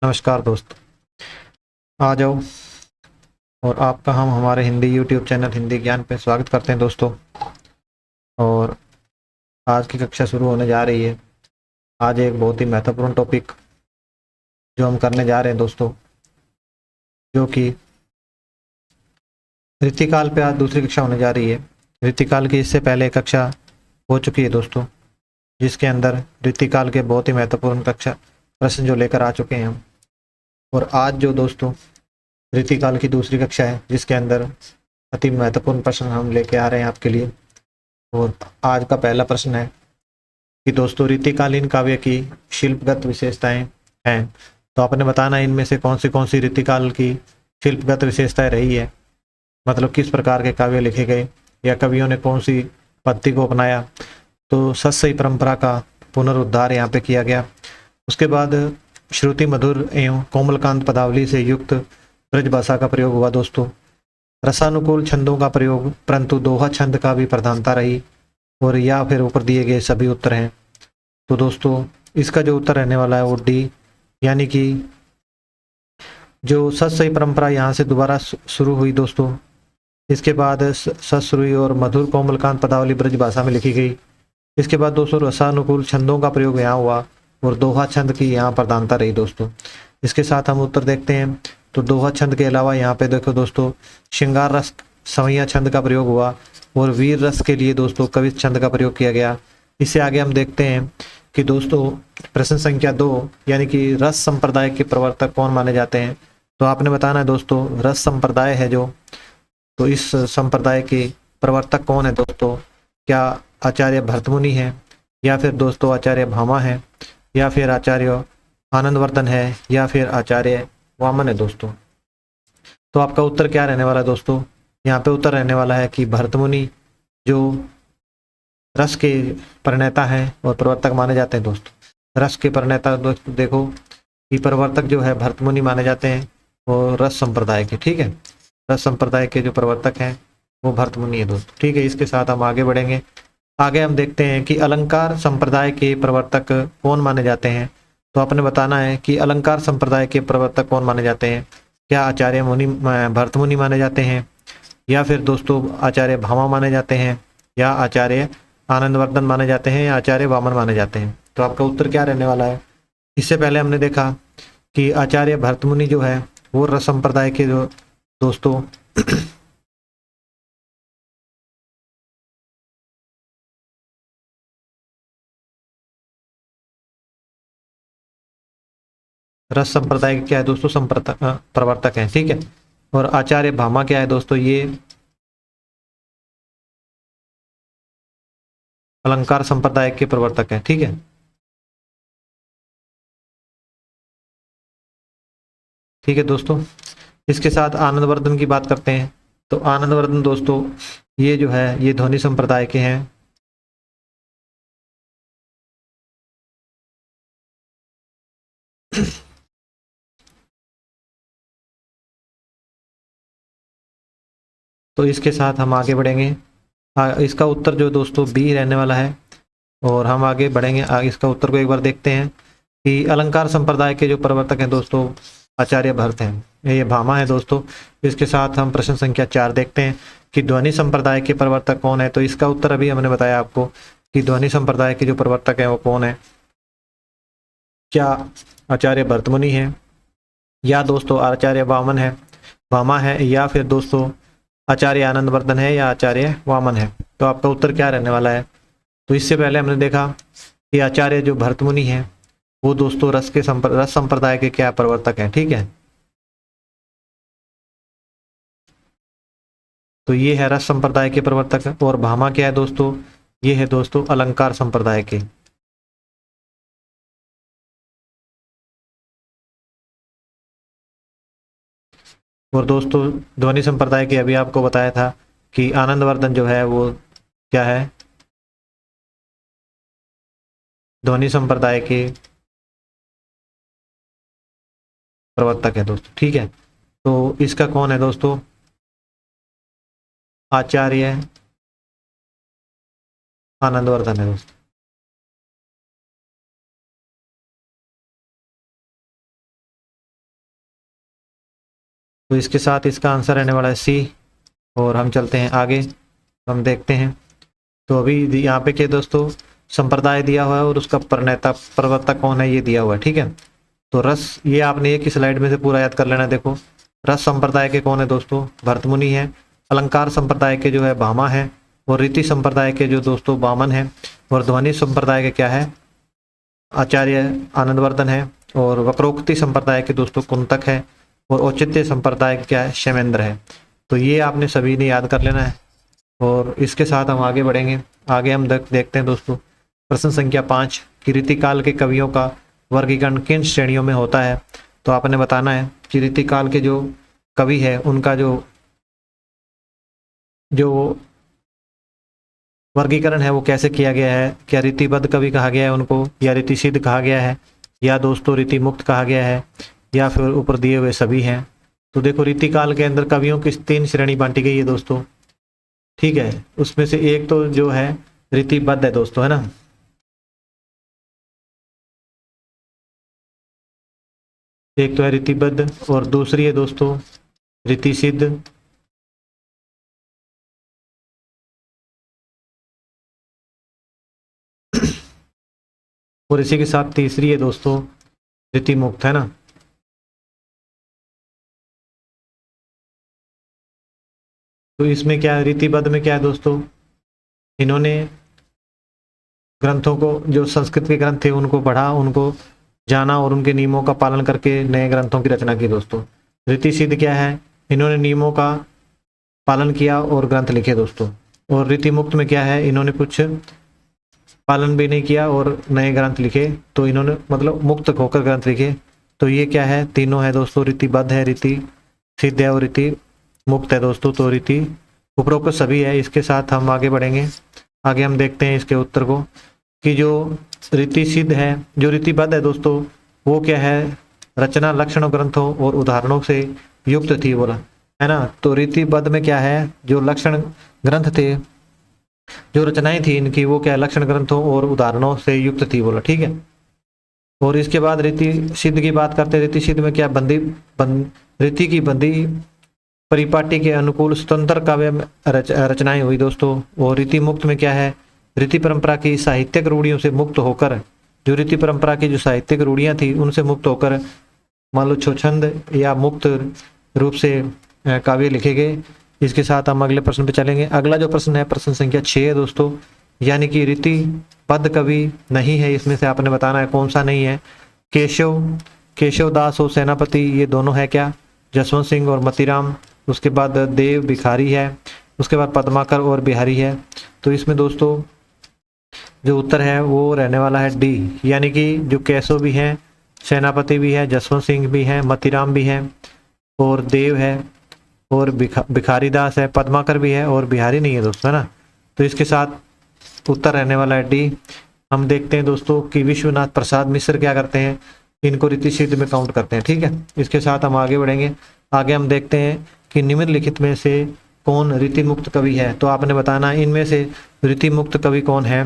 नमस्कार दोस्त। आ जाओ। और आपका हम हमारे हिंदी यूट्यूब चैनल हिंदी ज्ञान पे स्वागत करते हैं दोस्तों। और आज की कक्षा शुरू होने जा रही है। आज एक बहुत ही महत्वपूर्ण टॉपिक जो हम करने जा रहे हैं दोस्तों, जो कि ऋतुकाल पे आज दूसरी कक्षा होने जा रही है। ऋतुकाल की इससे पहले कक्षा हो चुकी है दोस्तों, जिसके अंदर ऋतुकाल के बहुत ही महत्वपूर्ण कक्षा प्रश्न जो लेकर आ चुके हैं हम। और आज जो दोस्तों ऋतुकाल की दूसरी कक्षा है, जिसके अंदर अति महत्वपूर्ण प्रश्न हम लेके आ रहे हैं आपके लिए। और आज का पहला प्रश्न है कि दोस्तों ऋतुकालीन काव्य की शिल्पगत विशेषताएं हैं। तो आपने बताना है इनमें से कौन सी ऋतुकाल की शिल्पगत विशेषताएं रही है, मतलब किस प्रकार के काव्य लिखे गए या कवियों ने कौन सी पद्धति को अपनाया। तो सतसई परंपरा का पुनरुद्धार यहाँ पे किया गया। उसके बाद श्रुति मधुर एवं कोमलकांत पदावली से युक्त ब्रज भाषा का प्रयोग हुआ दोस्तों। रसानुकूल छंदों का प्रयोग, परंतु दोहा छंद का भी प्रधानता रही। और या फिर ऊपर दिए गए सभी उत्तर हैं। तो दोस्तों इसका जो उत्तर रहने वाला है वो डी, यानी कि जो सतसई परंपरा यहाँ से दोबारा शुरू हुई दोस्तों। इसके बाद सतसुरी और मधुर कोमलकांत पदावली ब्रज भाषा में लिखी गई। इसके बाद दोस्तों रसानुकूल छंदों का प्रयोग यहाँ हुआ और दोहा छंद की यहाँ प्रधानता रही दोस्तों। इसके साथ हम उत्तर देखते हैं। तो दोहा छंद के अलावा यहाँ पे देखो दोस्तों, श्रृंगार रस सवैया छंद का प्रयोग हुआ और वीर रस के लिए दोस्तों कवित छंद का प्रयोग किया गया। इससे आगे हम देखते हैं कि दोस्तों प्रश्न संख्या 2, यानी कि रस संप्रदाय के प्रवर्तक कौन माने जाते हैं। तो आपने बताना है दोस्तों रस संप्रदाय है जो, तो इस संप्रदाय के प्रवर्तक कौन है दोस्तों। क्या आचार्य भरतमुनि है, या फिर दोस्तों आचार्य भामा है, या फिर आचार्य आनंदवर्धन है, या फिर आचार्य वामन है दोस्तों। तो आपका उत्तर क्या रहने वाला है दोस्तों। यहाँ पे उत्तर रहने वाला है कि भरतमुनि जो रस के प्रणेता हैं और प्रवर्तक माने जाते हैं दोस्तों। रस के प्रणेता दोस्तों देखो कि प्रवर्तक जो है भरतमुनि माने जाते हैं और रस संप्रदाय के, ठीक है, रस संप्रदाय के जो प्रवर्तक हैं वो भरतमुनि है दोस्तों। ठीक है, इसके साथ हम आगे बढ़ेंगे। आगे हम देखते हैं कि अलंकार संप्रदाय के प्रवर्तक कौन माने जाते हैं। तो आपने बताना है कि अलंकार संप्रदाय के प्रवर्तक कौन माने जाते हैं। क्या आचार्य मुनि भरतमुनि माने जाते हैं, या फिर दोस्तों आचार्य भामा माने जाते हैं, या आचार्य आनंदवर्धन माने जाते हैं, या आचार्य वामन माने जाते हैं। तो आपका उत्तर क्या रहने वाला है। इससे पहले हमने देखा कि आचार्य भरतमुनि जो है वो रस संप्रदाय के जो दोस्तों रस संप्रदाय के क्या है दोस्तों, प्रवर्तक हैं, ठीक है। और आचार्य भामा क्या है दोस्तों, ये अलंकार संप्रदाय के प्रवर्तक हैं, ठीक है। ठीक है दोस्तों, इसके साथ आनंदवर्धन की बात करते हैं। तो आनंदवर्धन दोस्तों ये जो है ये ध्वनि संप्रदाय के हैं। तो इसके साथ हम आगे बढ़ेंगे। इसका उत्तर जो दोस्तों बी रहने वाला है। और हम आगे बढ़ेंगे, आगे इसका उत्तर को एक बार देखते हैं कि अलंकार संप्रदाय के जो प्रवर्तक हैं दोस्तों आचार्य भरत हैं, ये भामा है दोस्तों। इसके साथ हम प्रश्न संख्या 4 देखते हैं कि ध्वनि संप्रदाय के प्रवर्तक कौन है। तो इसका उत्तर अभी हमने बताया आपको कि ध्वनि संप्रदाय के जो प्रवर्तक हैं वो कौन है। क्या आचार्य भरतमुनि है, या दोस्तों आचार्य वामन है, भामा है, या फिर दोस्तों आचार्य आनंदवर्धन है, या आचार्य वामन है। तो आपका उत्तर क्या रहने वाला है। तो इससे पहले हमने देखा कि आचार्य जो भरतमुनि है वो दोस्तों रस संप्रदाय के क्या प्रवर्तक हैं, ठीक है। तो ये है रस संप्रदाय के प्रवर्तक। और भामा क्या है दोस्तों, ये है दोस्तों अलंकार संप्रदाय के। और दोस्तों ध्वनि संप्रदाय के अभी आपको बताया था कि आनंदवर्धन जो है वो क्या है, ध्वनि संप्रदाय के प्रवर्तक है दोस्तों, ठीक है। तो इसका कौन है दोस्तों, आचार्य आनंदवर्धन है दोस्तों। तो इसके साथ इसका आंसर रहने वाला है सी। और हम चलते हैं आगे, हम देखते हैं। तो अभी यहाँ पे क्या दोस्तों, संप्रदाय दिया हुआ है और उसका प्रणेता प्रवर्तक कौन है ये दिया हुआ है, ठीक है। तो रस, ये आपने एक ही स्लाइड में से पूरा याद कर लेना। देखो, रस संप्रदाय के कौन है दोस्तों, भरतमुनि है। अलंकार संप्रदाय के जो है भामा है। और रीति संप्रदाय के जो दोस्तों वामन है। और ध्वनि संप्रदाय के क्या है, आचार्य आनंदवर्धन है। और वक्रोक्ति संप्रदाय के दोस्तों कुंतक है। और औचित्य संप्रदाय के क्या है, क्षेमेंद्र है। तो ये आपने सभी ने याद कर लेना है। और इसके साथ हम आगे बढ़ेंगे। आगे हम देखते हैं दोस्तों प्रश्न संख्या 5 कि रीतिकाल के कवियों का वर्गीकरण किन श्रेणियों में होता है। तो आपने बताना है कि रीतिकाल के जो कवि है उनका जो वर्गीकरण है वो कैसे किया गया है। क्या रीतिबद्ध कवि कहा गया है उनको, या रीतिसिद्ध कहा गया है, या दोस्तों रीति मुक्त कहा गया है, या फिर ऊपर दिए हुए सभी हैं। तो देखो, रीतिकाल के अंदर कवियों की 3 श्रेणी बांटी गई है दोस्तों, ठीक है। उसमें से एक तो जो है रीतिबद्ध है दोस्तों, है ना। एक तो है रीतिबद्ध और दूसरी है दोस्तों रीतिसिद्ध। और इसी के साथ तीसरी है दोस्तों रीति मुक्त, है ना। तो इसमें क्या है, रीतिबद्ध में क्या है दोस्तों, इन्होंने ग्रंथों को, जो संस्कृत के ग्रंथ थे उनको पढ़ा, उनको जाना और उनके नियमों का पालन करके नए ग्रंथों की रचना की दोस्तों। रीति सिद्ध क्या है, इन्होंने नियमों का पालन किया और ग्रंथ लिखे दोस्तों। और रीति मुक्त में क्या है, इन्होंने कुछ पालन भी नहीं किया और नए ग्रंथ लिखे, तो इन्होंने मतलब मुक्त होकर ग्रंथ लिखे। तो ये क्या है, तीनों है दोस्तों, रीतिबद्ध है, रीति सिद्ध है और रीति मुक्त है दोस्तों। तो रीति उपरोक्त सभी है। इसके साथ हम आगे बढ़ेंगे। आगे हम देखते हैं इसके उत्तर को कि जो रीति सिद्ध है, जो रीतिबद्ध है दोस्तों, वो क्या है, रचना लक्षण ग्रंथों और उदाहरणों से युक्त थी, बोला है ना। तो रीतिबद्ध में क्या है, जो लक्षण ग्रंथ थे, जो रचनाएं थी इनकी, वो क्या लक्षण ग्रंथों और उदाहरणों से युक्त थी, बोला, ठीक है। और इसके बाद रीति सिद्ध की बात करते हैं। रीति सिद्ध में क्या, रीति की बंदी परिपाटी के अनुकूल स्वतंत्र काव्य रचनाएं हुई दोस्तों। और रीति मुक्त में क्या है, रीति परंपरा की साहित्यिक रूढ़ियों से मुक्त होकर, जो रीति परंपरा की जो साहित्यिक रूढ़ियां थी उनसे मुक्त होकर मान लो स्वच्छंद या मुक्त रूप से काव्य लिखे गए। इसके साथ हम अगले प्रश्न पे चलेंगे। अगला जो प्रश्न है प्रश्न संख्या 6 है दोस्तों, यानी कि रीतिबद्ध कवि नहीं है, इसमें से आपने बताना है कौन सा नहीं है। केशव दास और सेनापति, ये दोनों है क्या, जसवंत सिंह और मतीराम। उसके बाद देव भिखारी है। उसके बाद पद्माकर और बिहारी है। तो इसमें दोस्तों जो उत्तर है वो रहने वाला है डी, यानी कि जो केशव भी हैं, सेनापति भी है, जसवंत सिंह भी हैं, मतीराम भी हैं, और देव है, और भिखारी दास है, पद्माकर भी है, और बिहारी नहीं है दोस्तों, है ना। तो इसके साथ उत्तर रहने वाला है डी। हम देखते हैं दोस्तों कि विश्वनाथ प्रसाद मिश्र क्या करते हैं, इनको रीति सिद्ध में काउंट करते हैं, ठीक है। इसके साथ हम आगे बढ़ेंगे। आगे हम देखते हैं कि निम्नलिखित में से कौन रीति मुक्त कवि है। तो आपने बताना है इनमें से रीति मुक्त कवि कौन है।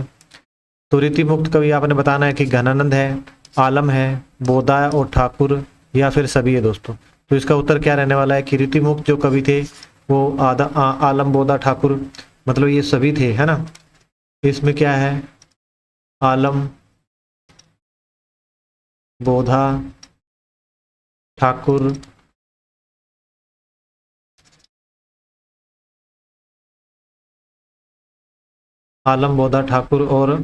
तो रीति मुक्त कवि आपने बताना है कि घनानंद है, आलम है, बोधा और ठाकुर, या फिर सभी है दोस्तों। तो इसका उत्तर क्या रहने वाला है कि रीति मुक्त जो कवि थे वो आलम, बोधा, ठाकुर, मतलब ये सभी थे, है ना। इसमें क्या है, आलम, बोधा, ठाकुर, आलम, बोधा, ठाकुर और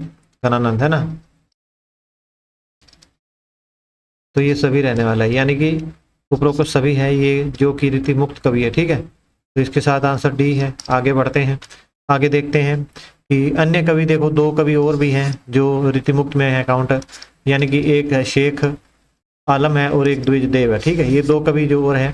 घनानंद, है ना। तो ये सभी रहने वाला है, यानी कि उपरोक्त सभी है ये जो कि रीति मुक्त कवि है, ठीक है। तो इसके साथ आंसर डी है। आगे बढ़ते हैं। आगे देखते हैं कि अन्य कवि, देखो 2 कवि और भी हैं जो रीति मुक्त में है काउंट, यानी कि एक है शेख आलम है और एक द्विज देव है, ठीक है। ये 2 कवि जो और हैं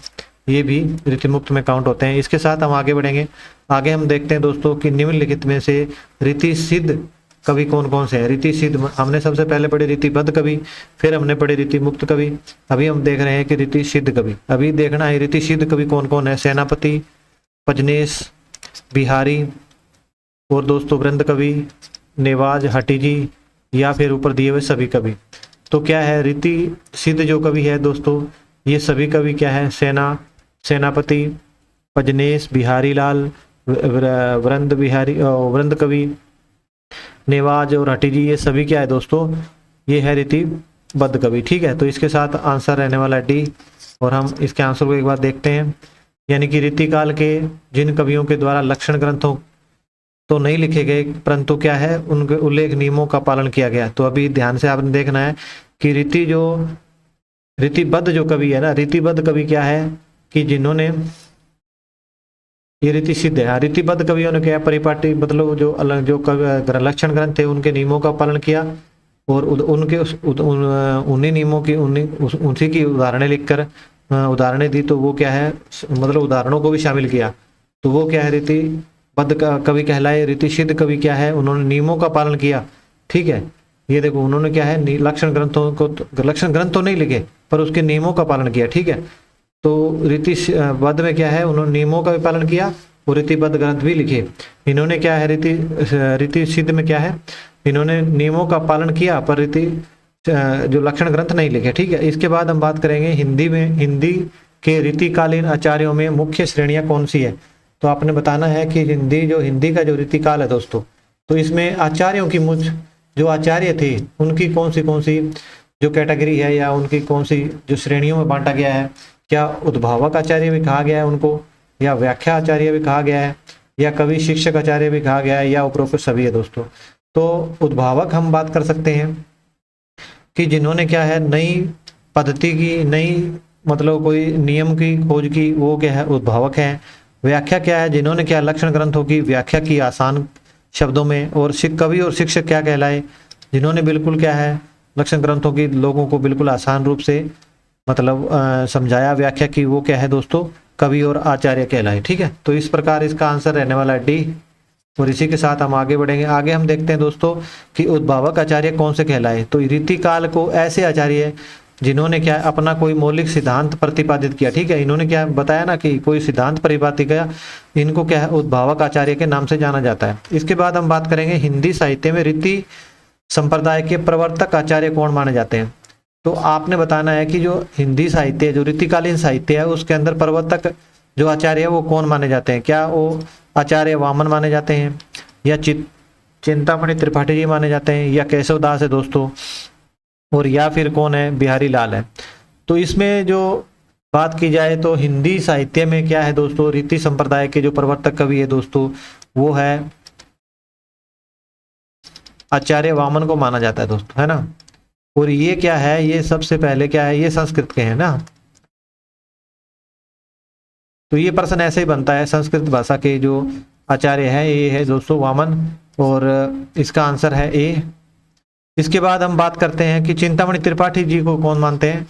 ये भी रीति मुक्त में काउंट होते हैं। इसके साथ हम आगे बढ़ेंगे। आगे हम देखते हैं दोस्तों कि निम्नलिखित में से रीति सिद्ध कवि कौन कौन से हैं। रीति सिद्ध हमने सबसे पहले पढ़े रीतिबद्ध कवि, फिर हमने पढ़े रीति मुक्त कवि, अभी हम देख रहे हैं कि रीति सिद्ध कवि। अभी देखना है रीति सिद्ध कवि कौन कौन है। सेनापति, पजनेश, बिहारी, और दोस्तों वृंद कवि, नेवाज, हटीजी, या फिर ऊपर दिए हुए सभी कवि। तो क्या है, रीति सिद्ध जो कवि है दोस्तों, ये सभी कवि क्या है, सेनापति, पजनेश बिहारी लाल, वृंद कवि, नेवाज और हटी जी, ये सभी क्या है दोस्तों, ये है रीतिबद्ध कवि। ठीक है, तो इसके साथ आंसर रहने वाला है डी। और हम इसके आंसर को एक बार देखते हैं, यानी कि रीतिकाल के जिन कवियों के द्वारा लक्षण ग्रंथों तो नहीं लिखे गए, परंतु क्या है उनके उल्लेख नियमों का पालन किया गया। तो अभी ध्यान से आपने देखना है कि रीतिबद्ध जो कवि है ना, रीतिबद्ध कवि क्या है कि जिन्होंने ये रीति सिद्ध है। रीतिबद्ध कवियों ने क्या परिपाटी मतलब जो अलग जो लक्षण ग्रंथ थे उनके नियमों का पालन किया और उन्हीं नियमों की उसी की उदाहरणें लिखकर उदाहरणें दी। तो वो क्या है मतलब उदाहरणों को भी शामिल किया, तो वो क्या है रीतिबद्ध कवि कहलाए। रीति सिद्ध कवि क्या है, उन्होंने नियमों का पालन किया। ठीक है, ये देखो उन्होंने क्या है लक्षण ग्रंथ तो नहीं लिखे पर उसके नियमों का पालन किया। ठीक है, तो रीतिबद्ध में क्या है उन्होंने नियमों का भी पालन किया और रीतिबद्ध ग्रंथ भी लिखे। इन्होंने क्या है रीति सिद्ध में क्या है, इन्होंने नियमों का पालन किया पर जो लक्षण ग्रंथ नहीं लिखे। ठीक है, इसके बाद हम बात करेंगे हिंदी के रीतिकालीन आचार्यों में मुख्य श्रेणियां कौन सी है। तो आपने बताना है कि हिंदी का जो रीतिकाल है दोस्तों, तो इसमें आचार्यों की जो आचार्य थे उनकी कौन सी जो कैटेगरी है या उनकी कौन सी जो श्रेणियों में बांटा गया है। क्या उद्भावक आचार्य भी कहा गया है उनको, या व्याख्या आचार्य भी कहा गया है, या कवि शिक्षक आचार्य भी कहा गया है, या उपरोक्त सभी है दोस्तों। तो उद्भावक हम बात कर सकते हैं कि जिन्होंने क्या है नई पद्धति की नई मतलब कोई नियम की खोज की, वो क्या है उद्भावक है। व्याख्या क्या है, जिन्होंने क्या लक्षण ग्रंथों की व्याख्या की आसान शब्दों में। और कवि और शिक्षक क्या कहलाए, जिन्होंने बिल्कुल क्या है लक्षण ग्रंथों की लोगों को बिल्कुल आसान रूप से मतलब समझाया, व्याख्या की, वो क्या है दोस्तों कवि और आचार्य कहलाए। ठीक है, तो इस प्रकार इसका आंसर रहने वाला है डी। और इसी के साथ हम आगे बढ़ेंगे। आगे हम देखते हैं दोस्तों कि उद्भावक आचार्य कौन से कहलाए। तो रीतिकाल को ऐसे आचार्य जिन्होंने क्या अपना कोई मौलिक सिद्धांत प्रतिपादित किया। ठीक है, इन्होंने क्या बताया ना कि कोई सिद्धांत प्रतिपादित किया, इनको क्या है उद्भावक आचार्य के नाम से जाना जाता है। इसके बाद हम बात करेंगे हिंदी साहित्य में रीति संप्रदाय के प्रवर्तक आचार्य कौन माने जाते हैं। तो आपने बताना है कि जो हिंदी साहित्य जो रीतिकालीन साहित्य है उसके अंदर प्रवर्तक जो आचार्य है वो कौन माने जाते हैं। क्या वो आचार्य वामन माने जाते हैं, या चिंतामणि त्रिपाठी जी माने जाते हैं, या केशवदास है दोस्तों, और या फिर कौन है बिहारी लाल है। तो इसमें जो बात की जाए तो हिंदी साहित्य में क्या है दोस्तों, रीति संप्रदाय के जो प्रवर्तक कवि है दोस्तों वो है आचार्य वामन को माना जाता है दोस्तों, है ना। और ये क्या है, ये सबसे पहले क्या है, ये संस्कृत के हैं ना। तो ये प्रश्न ऐसे ही बनता है, संस्कृत भाषा के जो आचार्य है ये है दोस्तों वामन, और इसका आंसर है ए। इसके बाद हम बात करते हैं कि चिंतामणि त्रिपाठी जी को कौन मानते हैं।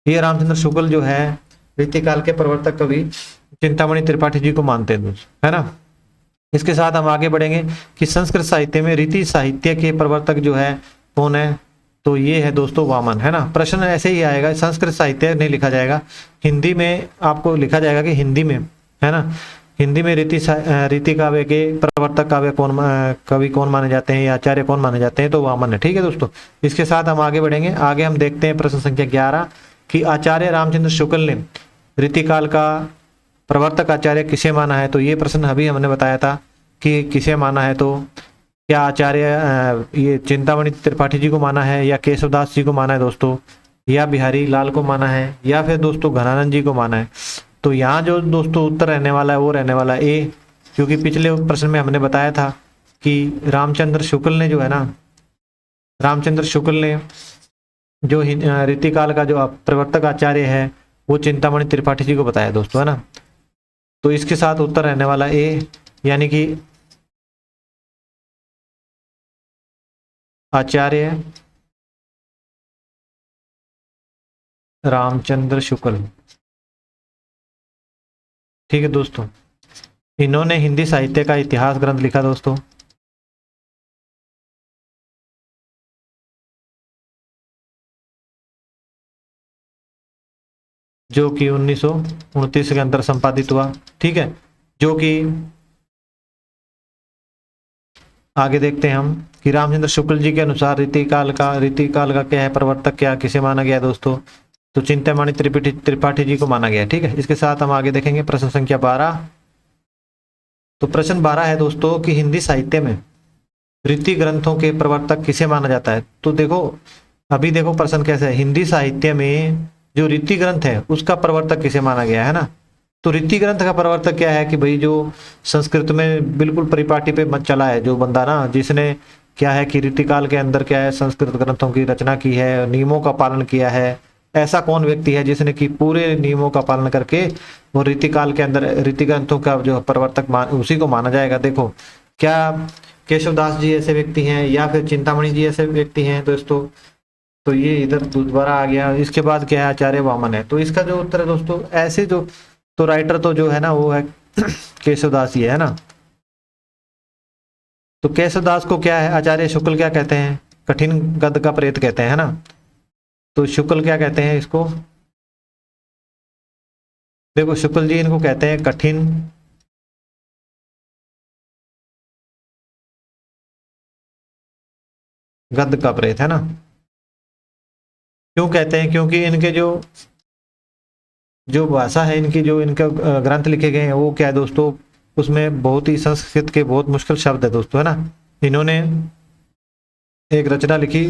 ये रामचंद्र शुक्ल जो है रीतिकाल के प्रवर्तक कवि चिंतामणि त्रिपाठी जी को मानते हैं दोस्तों, है ना। इसके साथ हम आगे बढ़ेंगे कि संस्कृत साहित्य में रीति साहित्य के प्रवर्तक जो है कौन है। तो ये है दोस्तों वामन, है ना। प्रश्न ऐसे ही आएगा, संस्कृत साहित्य नहीं लिखा जाएगा, हिंदी में आपको लिखा जाएगा कि हिंदी में, है ना। हिंदी में रीति काव्य के प्रवर्तक कवि कौन माने जाते हैं या आचार्य कौन माने जाते हैं, तो वामन है। ठीक है दोस्तों, इसके साथ हम आगे बढ़ेंगे। आगे हम देखते हैं प्रश्न संख्या 11 कि आचार्य रामचंद्र शुक्ल ने रीतिकाल का प्रवर्तक आचार्य किसे माना है। तो ये प्रश्न अभी हमने बताया था कि किसे माना है। तो क्या आचार्य ये चिंतामणि त्रिपाठी जी को माना है, या केशवदास जी को माना है दोस्तों, या बिहारी लाल को माना है, या फिर दोस्तों घनानंद जी को माना है। तो यहाँ जो दोस्तों उत्तर रहने वाला है वो रहने वाला है ए, क्योंकि पिछले प्रश्न में हमने बताया था कि रामचंद्र शुक्ल ने जो है ना, रामचंद्र शुक्ल ने जो रीतिकाल का जो प्रवर्तक आचार्य है वो चिंतामणि त्रिपाठी जी को बताया दोस्तों, है ना। तो इसके साथ उत्तर रहने वाला ए, यानी कि आचार्य रामचंद्र शुक्ल। ठीक है दोस्तों, इन्होंने हिंदी साहित्य का इतिहास ग्रंथ लिखा दोस्तों, जो कि 1929 के अंदर संपादित हुआ। ठीक है, जो कि आगे देखते हैं हम कि रामचंद्र शुक्ल जी के अनुसार रीतिकाल का क्या है प्रवर्तक, क्या किसे माना गया दोस्तों, तो चिंतामणि त्रिपाठी त्रिपाठी जी को माना गया। ठीक है, इसके साथ हम आगे देखेंगे प्रश्न संख्या 12। तो प्रश्न 12 है दोस्तों कि हिंदी साहित्य में रीति ग्रंथों के प्रवर्तक किसे माना जाता है। तो देखो अभी देखो प्रश्न कैसे है, हिंदी साहित्य में जो रीति ग्रंथ है उसका प्रवर्तक किसे माना गया है ना। तो रीति ग्रंथ का प्रवर्तक क्या है कि भाई जो संस्कृत में बिल्कुल परिपाटी पे मत चला है जो बंदा ना, जिसने क्या है कि रीतिकाल के अंदर क्या है संस्कृत ग्रंथों की रचना की है, नियमों का पालन किया है, ऐसा कौन व्यक्ति है जिसने कि पूरे नियमों का पालन करके वो रीतिकाल के अंदर रीति ग्रंथों का जो प्रवर्तक उसी को माना जाएगा। देखो क्या केशवदास जी ऐसे व्यक्ति हैं या फिर चिंतामणि जी ऐसे व्यक्ति हैं दोस्तों। तो ये इधर दोबारा आ गया। इसके बाद क्या है, आचार्य वामन है। तो इसका जो उत्तर है दोस्तों ऐसे जो तो राइटर तो जो है ना वो है केशवदास ही है ना। तो केशवदास को क्या है आचार्य शुक्ल क्या कहते हैं, कठिन गद का प्रेत कहते हैं ना। तो शुक्ल क्या कहते हैं इसको, देखो शुक्ल जी इनको कहते हैं कठिन गद का प्रेत है ना। क्यों कहते हैं, क्योंकि इनके जो जो भाषा है इनकी, जो इनका ग्रंथ लिखे गए हैं वो क्या है दोस्तों, उसमें बहुत ही संस्कृत के बहुत मुश्किल शब्द है दोस्तों है ना। इन्होंने एक रचना लिखी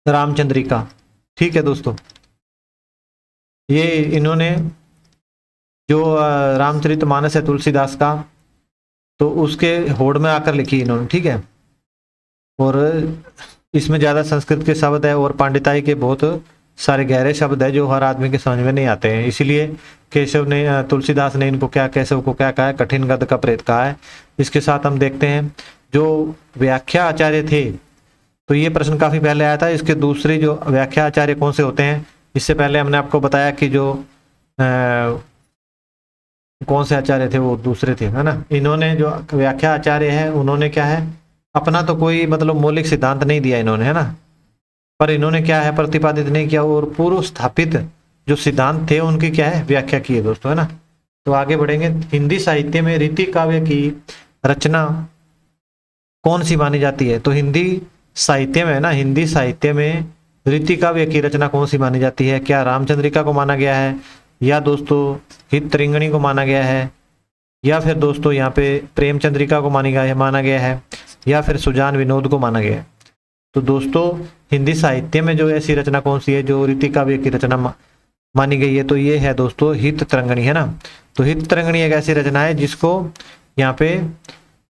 रामचंद्रिका। ठीक है दोस्तों, ये इन्होंने जो रामचरितमानस है तुलसीदास का, तो उसके होड़ में आकर लिखी इन्होंने। ठीक है, और इसमें ज़्यादा संस्कृत के शब्द है और पांडिताई के बहुत सारे गहरे शब्द है जो हर आदमी के समझ में नहीं आते हैं। इसीलिए केशव ने तुलसीदास ने इनको क्या, केशव को क्या कहा है, कठिन गद का प्रेत कहा है। इसके साथ हम देखते हैं जो व्याख्या आचार्य थे, तो ये प्रश्न काफी पहले आया था। इसके दूसरे जो व्याख्या आचार्य कौन से होते हैं, इससे पहले हमने आपको बताया कि जो कौन से आचार्य थे वो दूसरे थे है ना। इन्होंने जो व्याख्या आचार्य है उन्होंने क्या है अपना तो कोई मतलब मौलिक सिद्धांत नहीं दिया इन्होंने है ना, पर इन्होंने क्या है प्रतिपादित नहीं किया और पूर्व स्थापित जो सिद्धांत थे उनकी क्या है व्याख्या की है दोस्तों है ना। तो आगे बढ़ेंगे। हिंदी साहित्य में रीति काव्य की रचना कौन सी मानी जाती है। तो हिंदी साहित्य में ना, हिंदी साहित्य में रीति काव्य की रचना कौन सी मानी जाती है। क्या रामचंद्रिका को माना गया है, या दोस्तों हित त्रिंगणी को माना गया है, या फिर दोस्तों यहाँ पे प्रेमचंद्रिका को माना गया है, या फिर सुजान विनोद को माना गया है। तो दोस्तों हिंदी साहित्य में जो ऐसी रचना कौन सी है जो रीति काव्य की रचना मानी गई है, तो ये है दोस्तों हित तरंगिणी है ना। तो हित तरंगिणी एक ऐसी रचना है जिसको यहाँ पे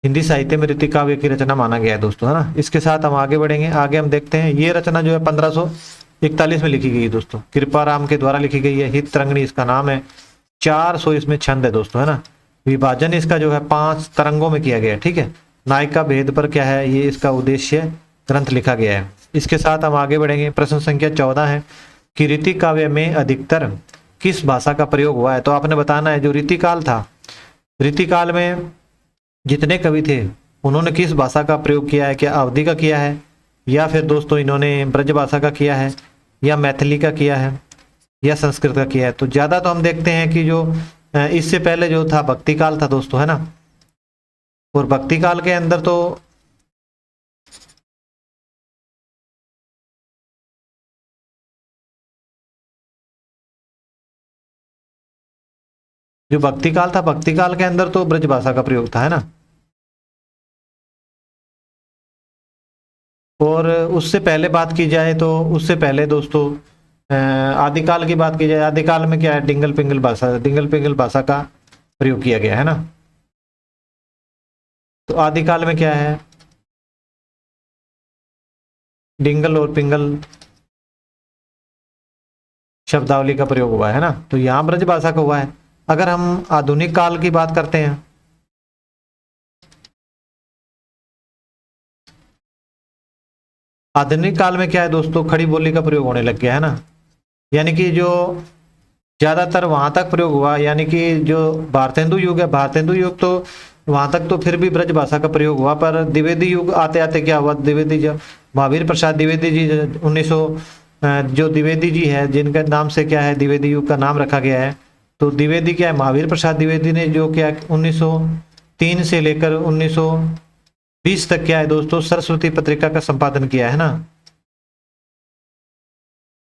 हिंदी साहित्य में रीति काव्य की रचना माना गया है दोस्तों है ना। इसके साथ हम आगे बढ़ेंगे। आगे हम देखते हैं ये रचना जो है 1541 में लिखी गई है दोस्तों, कृपाराम के द्वारा लिखी गई है। हित तरंगिणी इसका नाम है। 400 इसमें छंद है दोस्तों है ना। विभाजन इसका जो है 5 तरंगों में किया गया है। ठीक है, नायिका भेद पर क्या है ये इसका उद्देश्य ग्रंथ लिखा गया है। इसके साथ हम आगे बढ़ेंगे। प्रश्न संख्या 14 है कि रीति काव्य में अधिकतर किस भाषा का प्रयोग हुआ है। तो आपने बताना है जो रीतिकाल था, रीतिकाल में जितने कवि थे उन्होंने किस भाषा का प्रयोग किया है। क्या अवधी का किया है, या फिर दोस्तों इन्होंने ब्रज भाषा का किया है, या मैथिली का किया है, या संस्कृत का किया है। तो ज्यादा तो हम देखते हैं कि जो इससे पहले जो था भक्ति काल था दोस्तों है ना। और भक्ति काल के अंदर तो जो भक्ति काल था, भक्ति काल के अंदर तो ब्रज भाषा का प्रयोग था है ना। और उससे पहले बात की जाए तो उससे पहले दोस्तों आदिकाल की बात की जाए, आदिकाल में क्या है डिंगल पिंगल भाषा का प्रयोग किया गया है ना। तो आदिकाल में क्या है डिंगल और पिंगल शब्दावली का प्रयोग हुआ है ना। तो यहाँ ब्रज भाषा का हुआ है। अगर हम आधुनिक काल की बात करते हैं, आधुनिक काल में क्या है दोस्तों खड़ी बोली का प्रयोग होने लग गया है ना। यानी कि जो ज्यादातर वहां तक प्रयोग हुआ, यानी कि जो भारतेंदु युग है, भारतेंदु युग तो वहां तक तो फिर भी ब्रज भाषा का प्रयोग हुआ, पर द्विवेदी युग आते आते क्या हुआ, द्विवेदी जो महावीर प्रसाद द्विवेदी जी 1900 जो द्विवेदी जी है जिनके नाम से क्या है द्विवेदी युग का नाम रखा गया है। तो द्विवेदी क्या है, महावीर प्रसाद द्विवेदी ने जो क्या 1903 से लेकर 1920 तक क्या है दोस्तों सरस्वती पत्रिका का संपादन किया है ना।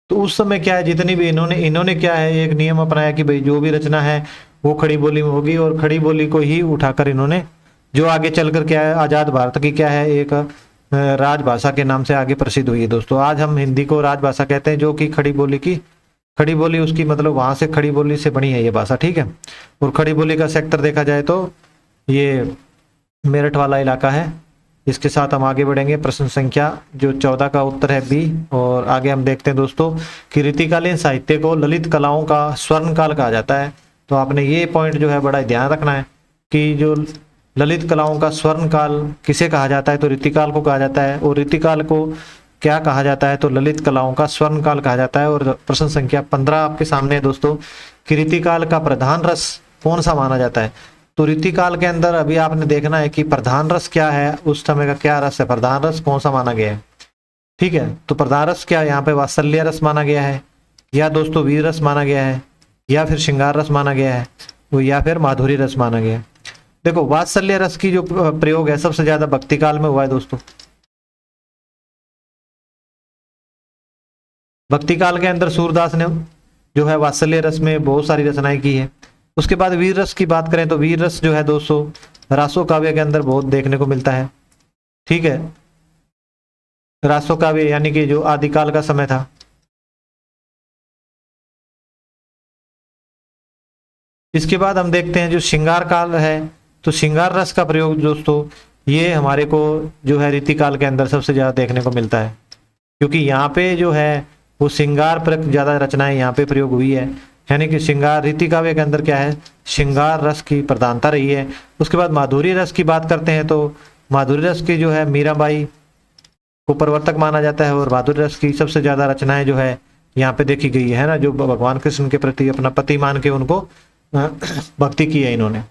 तो उस समय क्या है, जितनी भी इन्होंने क्या है एक नियम अपनाया कि भाई जो भी रचना है वो खड़ी बोली में होगी, और खड़ी बोली को ही उठाकर इन्होंने जो आगे चलकर क्या है आज़ाद भारत की क्या है एक राजभाषा के नाम से आगे प्रसिद्ध हुई है दोस्तों। आज हम हिंदी को राजभाषा कहते हैं, जो कि खड़ी बोली उसकी मतलब वहां से खड़ी बोली से बनी है ये भाषा, ठीक है। और खड़ी बोली का सेक्टर देखा जाए तो ये मेरठ वाला इलाका है। इसके साथ हम आगे बढ़ेंगे। प्रश्न संख्या जो 14 का उत्तर है बी। और आगे हम देखते हैं दोस्तों कि रीतिकालीन साहित्य को ललित कलाओं का स्वर्ण काल कहा जाता है। तो आपने ये पॉइंट जो है बड़ा ध्यान रखना है कि जो ललित कलाओं का स्वर्ण काल किसे कहा जाता है, तो रीतिकाल को कहा जाता है। और रीतिकाल को क्या कहा जाता है, तो ललित कलाओं का स्वर्ण काल कहा जाता है। और प्रश्न संख्या 15 आपके सामने है दोस्तों कि रीतिकाल का प्रधान रस कौन सा माना जाता है। तो रीतिकाल के अंदर अभी आपने देखना है कि प्रधान रस क्या है, उस समय का क्या रस है, प्रधान रस कौन सा माना गया है, ठीक है। तो प्रधान रस क्या यहाँ पे वात्सल्य रस माना गया है, या दोस्तों वीर रस माना गया है, या फिर श्रृंगार रस माना गया है, या फिर माधुरी रस माना गया है। देखो वात्सल्य रस की जो प्रयोग है सबसे ज्यादा भक्ति काल में हुआ है दोस्तों। भक्ति काल के अंदर सूरदास ने जो है वात्सल्य रस में बहुत सारी रचनाएं की है। उसके बाद वीर रस की बात करें तो वीर रस जो है दोस्तों रासो काव्य के अंदर बहुत देखने को मिलता है, ठीक है। रासो काव्य यानी कि जो आदिकाल का समय था। इसके बाद हम देखते हैं जो श्रृंगार काल है, तो श्रृंगार रस का प्रयोग दोस्तों ये हमारे को जो है रीतिकाल के अंदर सबसे ज्यादा देखने को मिलता है, क्योंकि यहाँ पे जो है वो श्रृंगार पर ज्यादा रचनाएं यहाँ पे प्रयोग हुई है। यानी कि श्रृंगार रीति काव्य के अंदर क्या है श्रृंगार रस की प्रधानता रही है। उसके बाद माधुरी रस की बात करते हैं तो माधुरी रस की जो है मीराबाई को प्रवर्तक माना जाता है। और माधुरी रस की सबसे ज्यादा रचनाएं जो है यहाँ पे देखी गई है ना, जो भगवान कृष्ण के प्रति अपना पति मान के उनको भक्ति की है इन्होंने।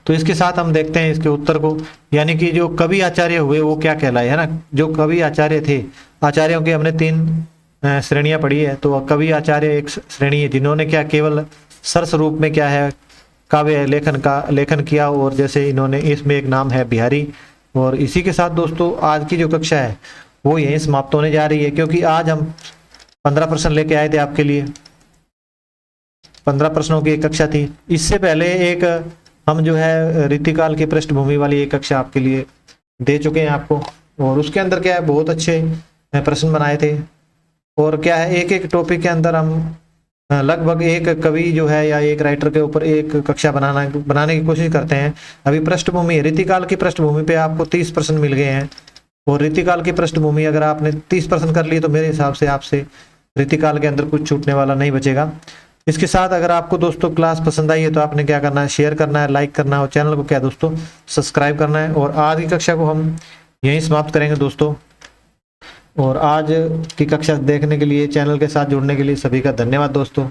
तो इसके साथ हम देखते हैं इसके उत्तर को, यानी कि जो कवि आचार्य हुए वो क्या कहलाए, है ना। जो कवि आचार्य थे, आचार्यों की हमने 3 श्रेणियां पढ़ी है। तो कवि आचार्य एक श्रेणी है जिन्होंने क्या केवल सरस रूप में क्या है काव्य लेखन किया, और जैसे इन्होंने इसमें एक नाम है बिहारी। और इसी के साथ दोस्तों आज की जो कक्षा है वो यहीं समाप्त होने जा रही है, क्योंकि आज हम 15 प्रश्न लेके आए थे आपके लिए। 15 प्रश्नों की एक कक्षा थी। इससे पहले एक हम जो है रीतिकाल की पृष्ठभूमि वाली एक कक्षा आपके लिए दे चुके हैं आपको, और उसके अंदर क्या है बहुत अच्छे प्रश्न बनाए थे। और क्या है एक एक टॉपिक के अंदर हम लगभग एक कवि जो है या एक राइटर के ऊपर एक कक्षा बनाने की कोशिश करते हैं। अभी पृष्ठभूमि रीतिकाल की पृष्ठभूमि पे आपको 30 प्रश्न मिल गए हैं, और रीतिकाल की पृष्ठभूमि अगर आपने 30 प्रश्न कर लिए तो मेरे हिसाब से आपसे रीतिकाल के अंदर कुछ छूटने वाला नहीं बचेगा। इसके साथ अगर आपको दोस्तों क्लास पसंद आई है तो आपने क्या करना है, शेयर करना है, लाइक करना है, और चैनल को क्या दोस्तों सब्सक्राइब करना है। और आज की कक्षा को हम यहीं समाप्त करेंगे दोस्तों। और आज की कक्षा देखने के लिए, चैनल के साथ जुड़ने के लिए सभी का धन्यवाद दोस्तों।